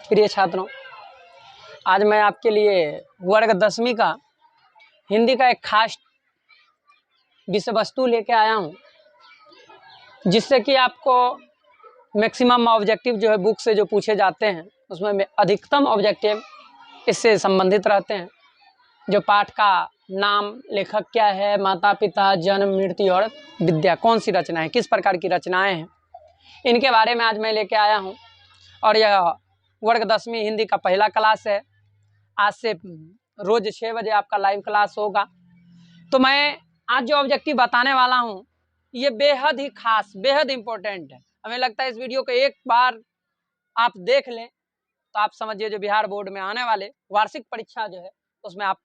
प्रिय छात्रों, आज मैं आपके लिए वर्ग 10वीं का हिंदी का एक खास विषय वस्तु लेके आया हूँ, जिससे कि आपको मैक्सिमम ऑब्जेक्टिव जो है बुक से जो पूछे जाते हैं उसमें अधिकतम ऑब्जेक्टिव इससे संबंधित रहते हैं। जो पाठ का नाम, लेखक क्या है, माता पिता, जन्म, मृत्यु और विद्या, कौन सी रचना है, किस प्रकार की रचनाएं हैं, इनके बारे में आज मैं लेके आया हूं। और यह वर्ग 10वीं हिंदी का पहला क्लास है। आज से रोज 6 बजे आपका लाइव क्लास होगा। तो मैं आज जो ऑब्जेक्टिव बताने वाला हूं ये बेहद ही खास, बेहद इंपॉर्टेंट है। हमें लगता है इस वीडियो को एक बार आप देख लें तो आप समझिए जो बिहार बोर्ड में आने वाले वार्षिक परीक्षा जो है उसमें आप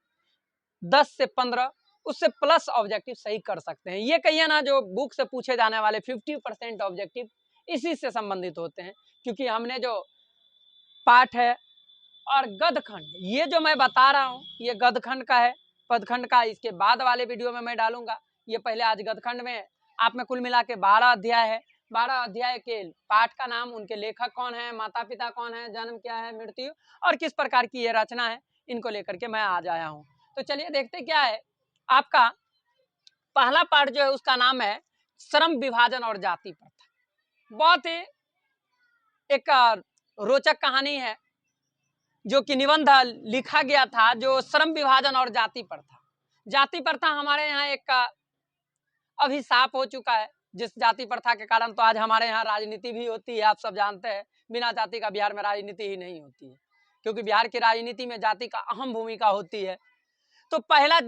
10 से 15 उससे प्लस ऑब्जेक्टिव सही कर सकते हैं। ये कहिए ना, जो बुक से पूछे जाने वाले 50% ऑब्जेक्टिव इसी से संबंधित होते हैं, क्योंकि हमने जो पाठ है और गदखंड, ये जो मैं बता रहा हूँ ये गदखंड का है। पदखंड का इसके बाद वाले वीडियो में मैं डालूंगा। ये पहले आज गदखंड में आप में कुल मिला के 12 अध्याय है। 12 अध्याय के पाठ का नाम, उनके लेखक कौन है, माता पिता कौन है, जन्म क्या है, मृत्यु और किस प्रकार की ये रचना है, इनको लेकर के मैं आज आया हूँ। तो चलिए देखते क्या है। आपका पहला पाठ जो है उसका नाम है श्रम विभाजन और जाति प्रथा। बहुत ही एक रोचक कहानी है जो कि निबंध लिखा गया था, जो श्रम विभाजन और जाति प्रथा। जाति प्रथा हमारे यहाँ एक अभिशाप हो चुका है, जिस जाति प्रथा के कारण तो आज हमारे यहाँ राजनीति भी होती है। आप सब जानते हैं बिना जाति का बिहार में राजनीति ही नहीं होती है, क्योंकि बिहार की राजनीति में जाति का अहम भूमिका होती है। तो पहला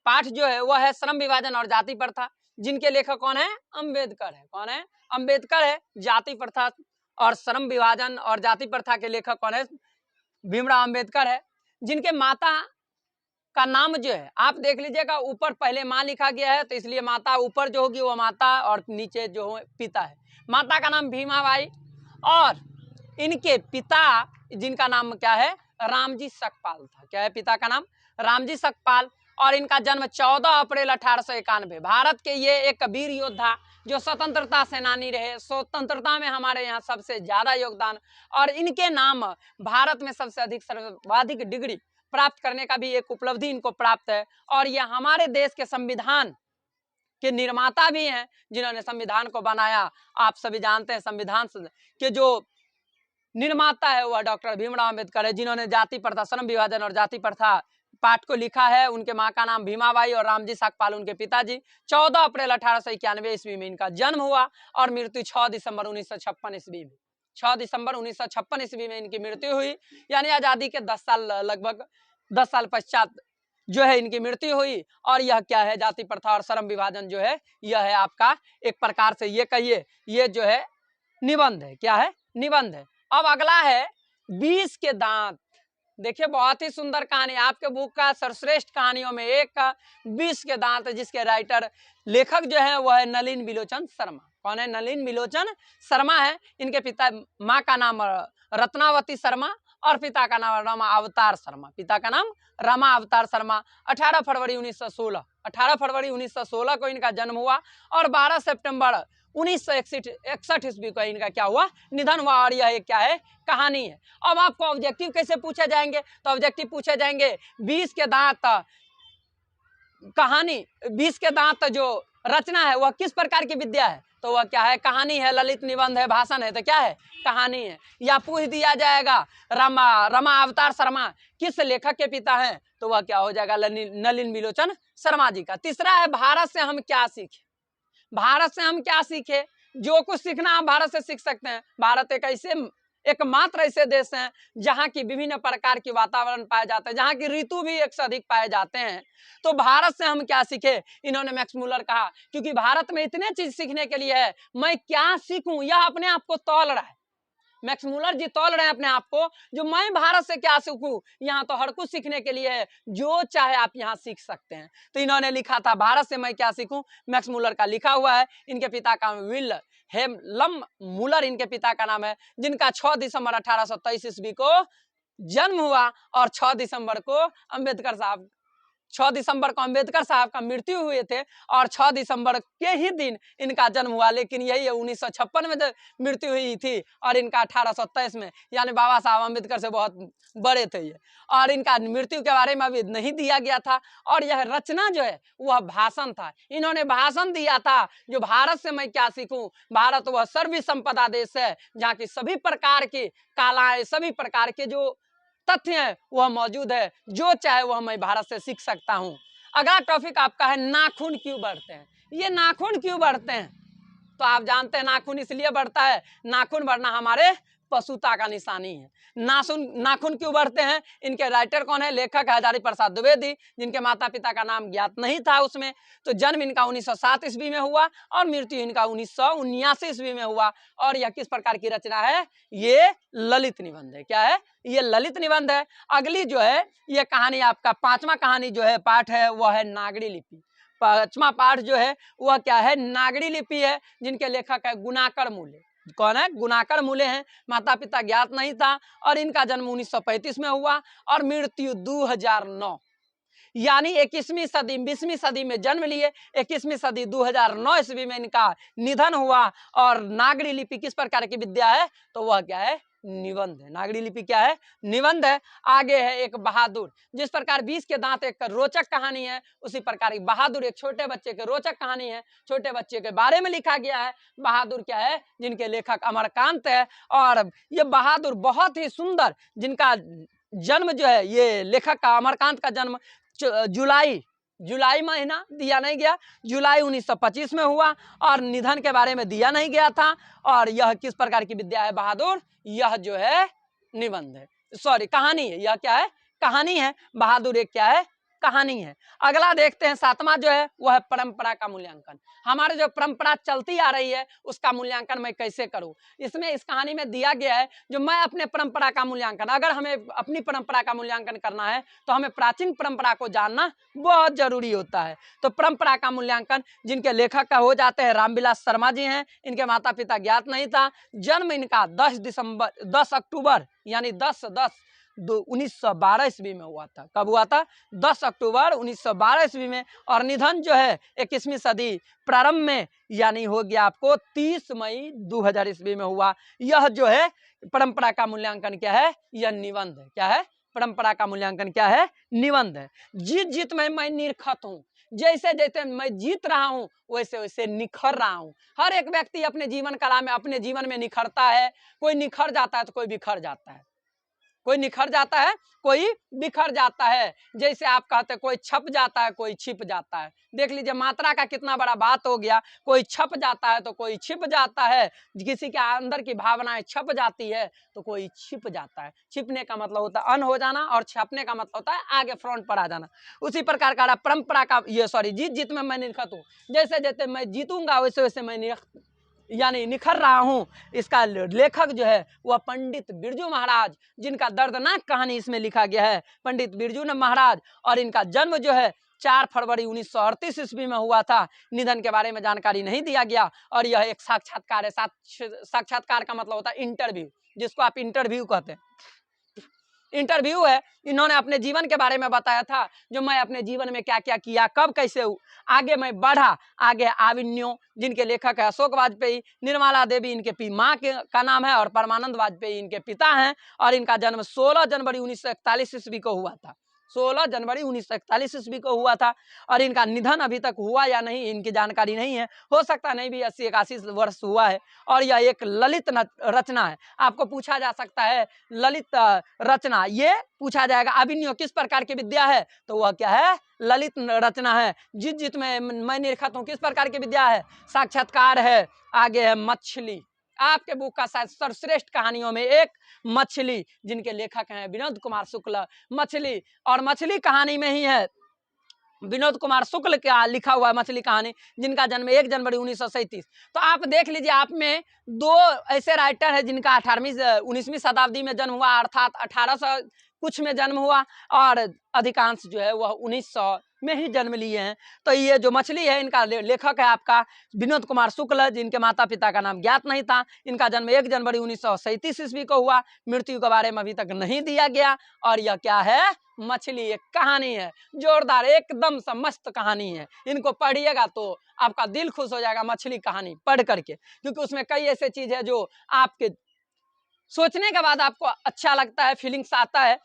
पाठ जो है वह है श्रम विभाजन और जाति प्रथा, जिनके लेखक कौन है, अम्बेडकर है। कौन है, अम्बेडकर है। जाति प्रथा और श्रम विभाजन और जाति प्रथा के लेखक कौन है, भीमराव अम्बेडकर है। जिनके माता का नाम जो है आप देख लीजिएगा, ऊपर पहले माँ लिखा गया है तो इसलिए माता ऊपर जो होगी वो माता और नीचे जो है पिता है। माता का नाम भीमाबाई और इनके पिता जिनका नाम क्या है, रामजी सकपाल था। क्या है पिता का नाम, रामजी सकपाल। और इनका जन्म 14 अप्रैल 1891। भारत के ये एक वीर योद्धा जो स्वतंत्रता सेनानी रहे, स्वतंत्रता में हमारे यहाँ सबसे ज्यादा योगदान, और इनके नाम भारत में सबसे अधिक सर्वाधिक डिग्री प्राप्त करने का भी एक उपलब्धि इनको प्राप्त है। और ये हमारे देश के संविधान के निर्माता भी हैं, जिन्होंने संविधान को बनाया। आप सभी जानते हैं संविधान के जो निर्माता है वह डॉक्टर भीमराव अम्बेडकर है, जिन्होंने जाति प्रथा, श्रम विभाजन और जाति प्रथा पाठ को लिखा है। उनके माँ का नाम भीमाबाई और रामजी सकपाल उनके पिताजी। 14 अप्रैल 1891 ईस्वी में इनका जन्म हुआ और मृत्यु 6 दिसंबर 1956 ईस्वी में। 6 दिसंबर 1956 ईस्वी में इनकी मृत्यु हुई, यानी आजादी के 10 साल, लगभग 10 साल पश्चात जो है इनकी मृत्यु हुई। और यह क्या है, जाति प्रथा और श्रम विभाजन जो है यह है आपका एक प्रकार से ये कहिए ये जो है निबंध है। क्या है, निबंध है। अब अगला है 20 के दांत। देखिए बहुत ही सुंदर कहानी, आपके बुक का सर्वश्रेष्ठ कहानियों में एक 20 के दांत, जिसके राइटर लेखक जो है वह है नलिन बिलोचन शर्मा। कौन है, नलिन बिलोचन शर्मा है। इनके पिता, माँ का नाम रत्नावती शर्मा और पिता का नाम रमा अवतार शर्मा। पिता का नाम रमा अवतार शर्मा। 18 फरवरी 1916 को इनका जन्म हुआ और 12 सितंबर 1961 ईस्वी को इनका क्या हुआ, निधन हुआ। और यह क्या है, कहानी है। अब आपको ऑब्जेक्टिव कैसे पूछे जाएंगे, तो ऑब्जेक्टिव पूछे जाएंगे 20 के दांत कहानी, 20 के दांत जो रचना है वह किस प्रकार की विद्या है, तो वह क्या है, कहानी है, ललित निबंध है, भाषण है, तो क्या है, कहानी है। या पूछ दिया जाएगा रमा अवतार शर्मा किस लेखक के पिता हैं, तो वह क्या हो जाएगा, नलिन बिलोचन शर्मा जी का। तीसरा है भारत से हम क्या सीखे। भारत से हम क्या सीखे, जो कुछ सीखना आप भारत से सीख सकते हैं। भारत एकमात्र ऐसे देश हैं जहां की विभिन्न प्रकार की वातावरण पाए जाते हैं, जहां की ऋतु भी एक से अधिक पाए जाते हैं। तो भारत से हम क्या सीखे, इन्होंने मैक्स मुलर कहा, क्योंकि भारत में इतने चीज सीखने के लिए है, मैं क्या सीखूं यह अपने आप को तौल रहा है। मैक्स मुलर जी तौल रहे हैं अपने आप को, जो मैं भारत से क्या सीखूं, यहाँ तो हर कुछ सीखने के लिए है, जो चाहे आप यहाँ सीख सकते हैं। तो इन्होंने लिखा था भारत से मैं क्या सीखूं, मैक्स मुलर का लिखा हुआ है। इनके पिता का विल्हेल्म मुलर इनके पिता का नाम है, जिनका 6 दिसंबर 1823 ईस्वी को जन्म हुआ और 6 दिसंबर को अम्बेडकर साहब 6 दिसंबर को अंबेडकर साहब का मृत्यु हुए थे और 6 दिसंबर के ही दिन इनका जन्म हुआ, लेकिन यही 1956 में जब मृत्यु हुई थी और इनका 1827 में, यानी बाबा साहब अंबेडकर से बहुत बड़े थे ये, और इनका मृत्यु के बारे में अभी नहीं दिया गया था। और यह रचना जो है वह भाषण था, इन्होंने भाषण दिया था जो भारत से मैं क्या सीखूं, भारत वह सर्व संपदा देश है जहाँ की सभी प्रकार की कलाएं, सभी प्रकार के जो तथ्य है वह मौजूद है, जो चाहे वह मैं भारत से सीख सकता हूं। अगला टॉपिक आपका है नाखून क्यों बढ़ते हैं। ये नाखून क्यों बढ़ते हैं, तो आप जानते हैं नाखून इसलिए बढ़ता है, नाखून बढ़ना हमारे पशुता का निशानी है। नाखून क्यों बढ़ते हैं, इनके राइटर कौन है, लेखक हजारी प्रसाद द्विवेदी, जिनके माता पिता का नाम ज्ञात नहीं था उसमें। तो जन्म इनका 1907 ईस्वी में हुआ और मृत्यु इनका 1979 ईस्वी में हुआ। और यह किस प्रकार की रचना है, ये ललित निबंध है। क्या है, ये ललित निबंध है। अगली जो है ये कहानी आपका 5वां कहानी जो है पाठ है वह है नागरी लिपि। 5वां पाठ जो है वह क्या है, नागरी लिपि है, जिनके लेखक है गुणाकर मूले। कौन है, गुणाकर मूले हैं। माता पिता ज्ञात नहीं था और इनका जन्म 1935 में हुआ और मृत्यु 2009, यानी 21वीं सदी 20वीं सदी में जन्म लिए, 21वीं सदी 2009 ईस्वी में इनका निधन हुआ। और नागरी लिपि किस प्रकार की विद्या है, तो वह क्या है, निबंध है। नागरी लिपि क्या है, निबंध है। आगे है एक बहादुर, जिस प्रकार 20 के दांत एक रोचक कहानी है, उसी प्रकार एक बहादुर एक छोटे बच्चे के रोचक कहानी है। छोटे बच्चे के बारे में लिखा गया है। बहादुर क्या है, जिनके लेखक अमरकांत है। और ये बहादुर बहुत ही सुंदर, जिनका जन्म जो है, ये लेखक का अमरकांत का जन्म जुलाई महीना दिया नहीं गया, जुलाई 1925 में हुआ और निधन के बारे में दिया नहीं गया था। और यह किस प्रकार की विद्या है बहादुर, यह जो है निबंध है, सॉरी कहानी है। यह क्या है, कहानी है। बहादुर एक क्या है, कहानी है। अगला देखते हैं 7वां जो है वह है परंपरा का मूल्यांकन। हमारे जो परंपरा चलती आ रही है उसका मूल्यांकन मैं कैसे करूं। इसमें इस कहानी में दिया गया है जो मैं अपने परंपरा का मूल्यांकन, अगर हमें अपनी परंपरा का मूल्यांकन करना है तो हमें प्राचीन परंपरा को जानना बहुत जरूरी होता है। तो परंपरा का मूल्यांकन जिनके लेखक का हो जाते हैं रामविलास शर्मा जी हैं। इनके माता पिता ज्ञात नहीं था। जन्म इनका 10 अक्टूबर यानी 1912 ईस्वी में हुआ था। कब हुआ था, 10 अक्टूबर 1912 ईस्वी में। और निधन जो है 21वीं सदी प्रारंभ में, यानी हो गया आपको 30 मई 2000 ईस्वी में हुआ। यह जो है परंपरा का मूल्यांकन क्या है, यह निबंध है। क्या है, परंपरा का मूल्यांकन क्या है, निबंध है। जीत में मैं निरखत हूँ, जैसे जैसे मैं जीत रहा हूँ वैसे वैसे निखर रहा हूँ। हर एक व्यक्ति अपने जीवन कला में, अपने जीवन में निखरता है। कोई निखर जाता है तो कोई बिखर जाता है, कोई निखर जाता है कोई बिखर जाता है। जैसे आप कहते हैं कोई छप जाता है कोई छिप जाता है। देख लीजिए मात्रा का कितना बड़ा बात हो गया। कोई छप जाता है तो कोई छिप जाता है, किसी के अंदर की भावनाएं छप जाती है तो कोई छिप जाता है। छिपने का मतलब होता है अन हो जाना और छपने का मतलब होता है आगे फ्रंट पर आ जाना। उसी प्रकार का परंपरा का ये जीत में मैं निरखत हूँ, जैसे जैसे मैं जीतूंगा वैसे वैसे मैं यानी निखर रहा हूँ। इसका लेखक जो है वह पंडित बिरजू महाराज, जिनका दर्दनाक कहानी इसमें लिखा गया है, पंडित बिरजू महाराज। और इनका जन्म जो है 4 फरवरी 1938 ईस्वी में हुआ था। निधन के बारे में जानकारी नहीं दिया गया। और यह एक साक्षात्कार है। साक्षात्कार का मतलब होता है इंटरव्यू, जिसको आप इंटरव्यू कहते हैं। इंटरव्यू है। इन्होंने अपने जीवन के बारे में बताया था, जो मैं अपने जीवन में क्या क्या किया, कब कैसे आगे मैं बढ़ा। आगे आविन्यो, जिनके लेखक है अशोक वाजपेयी। निर्मला देवी इनके माँ का नाम है और परमानंद वाजपेयी इनके पिता हैं। और इनका जन्म 16 जनवरी 1941 ईस्वी को हुआ था। 16 जनवरी 1941 ईस्वी को हुआ था। और इनका निधन अभी तक हुआ या नहीं इनकी जानकारी नहीं है, हो सकता नहीं भी 80-81 वर्ष हुआ है। और यह एक ललित रचना है। आपको पूछा जा सकता है ललित रचना, ये पूछा जाएगा अभिनय किस प्रकार की विद्या है, तो वह क्या है, ललित रचना है। जीत में मैं निरखत हूँ किस प्रकार की विद्या है, साक्षात्कार है। आगे है मछली, आपके बुक का शायद सर्वश्रेष्ठ कहानियों में एक मछली, जिनके लेखक हैं विनोद कुमार शुक्ल। मछली, और मछली कहानी में ही है विनोद कुमार शुक्ल का लिखा हुआ है मछली कहानी, जिनका जन्म 1 जनवरी 1937। तो आप देख लीजिए, आप में 2 ऐसे राइटर हैं जिनका 19वीं शताब्दी में जन्म हुआ, अर्थात 1800 कुछ में जन्म हुआ और अधिकांश जो है वह 1900 में ही जन्म लिए हैं। तो ये जो मछली है इनका लेखक है आपका विनोद कुमार शुक्ल, जिनके माता पिता का नाम ज्ञात नहीं था। इनका जन्म 1 जनवरी 1937 ईस्वी को हुआ। मृत्यु के बारे में अभी तक नहीं दिया गया। और यह क्या है? मछली। एक कहानी है, जोरदार एकदम से मस्त कहानी है। इनको पढ़िएगा तो आपका दिल खुश हो जाएगा मछली कहानी पढ़ करके, क्योंकि उसमें कई ऐसे चीज है जो आपके सोचने के बाद आपको अच्छा लगता है, फीलिंग्स आता है।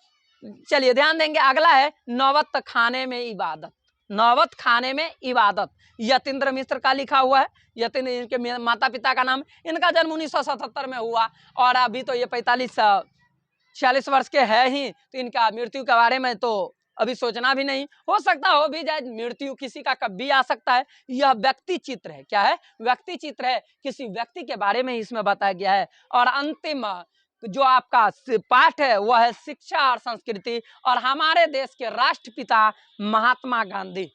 चलिए ध्यान देंगे। अगला है नौबत खाने में इबादत। नौबत खाने में इबादत यतीन्द्र मिश्र का लिखा हुआ है। यतीन्द्र, इनके माता पिता का नाम। इनका जन्म 1977 में हुआ और अभी तो ये 45-46 वर्ष के है ही। तो इनका मृत्यु के बारे में तो अभी सोचना भी नहीं, हो सकता हो भी जाए। मृत्यु किसी का कभी आ सकता है। यह व्यक्ति चित्र है। क्या है? व्यक्ति चित्र है। किसी व्यक्ति के बारे में इसमें बताया गया है। और अंतिम जो आपका पाठ है वह है शिक्षा और संस्कृति। और हमारे देश के राष्ट्रपिता महात्मा गांधी,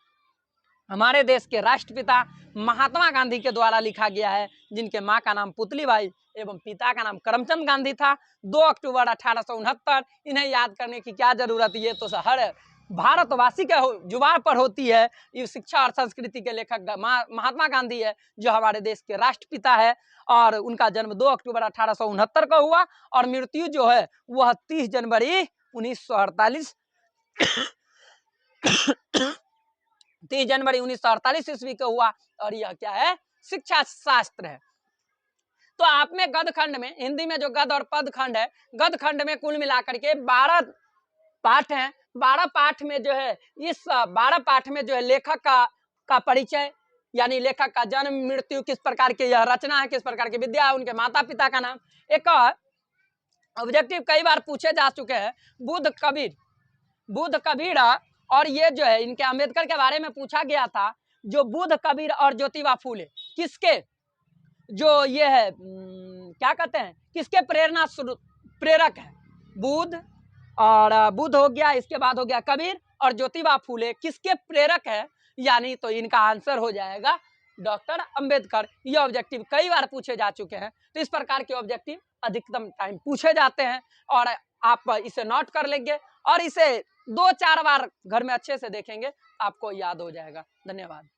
हमारे देश के राष्ट्रपिता महात्मा गांधी के द्वारा लिखा गया है, जिनके माँ का नाम पुतलीबाई एवं पिता का नाम करमचंद गांधी था। 2 अक्टूबर 1869। इन्हें याद करने की क्या जरूरत, ये तो हर भारतवासी के जुबान पर होती है। ये शिक्षा और संस्कृति के लेखक महात्मा गांधी है, जो हमारे देश के राष्ट्रपिता है। और उनका जन्म 2 अक्टूबर 1869 को हुआ और मृत्यु जो है वह 30 जनवरी 1948 30 जनवरी 1948 ईस्वी को हुआ। और यह क्या है? शिक्षा शास्त्र है। तो आप में गद खंड में, हिंदी में जो गद और पद खंड है, गद खंड में कुल मिलाकर के 12 पाठ हैं। 12 पाठ में जो है, इस 12 पाठ में जो है लेखक का परिचय, यानी लेखक का जन्म, मृत्यु, किस प्रकार की यह रचना है, किस प्रकार की विद्या है, उनके माता पिता का नाम। एक ऑब्जेक्टिव कई बार पूछे जा चुके हैं, बुद्ध कबीर और ये जो है इनके अंबेडकर के बारे में पूछा गया था। जो बुद्ध कबीर और ज्योतिबा फूले किसके जो ये है क्या कहते हैं, किसके प्रेरक है? बुद्ध, और बुद्ध हो गया, इसके बाद हो गया कबीर, और ज्योतिबा फूले किसके प्रेरक है? यानी तो इनका आंसर हो जाएगा डॉक्टर अंबेडकर। ये ऑब्जेक्टिव कई बार पूछे जा चुके हैं। तो इस प्रकार के ऑब्जेक्टिव अधिकतम टाइम पूछे जाते हैं और आप इसे नोट कर लेंगे और इसे 2-4 बार घर में अच्छे से देखेंगे, आपको याद हो जाएगा। धन्यवाद।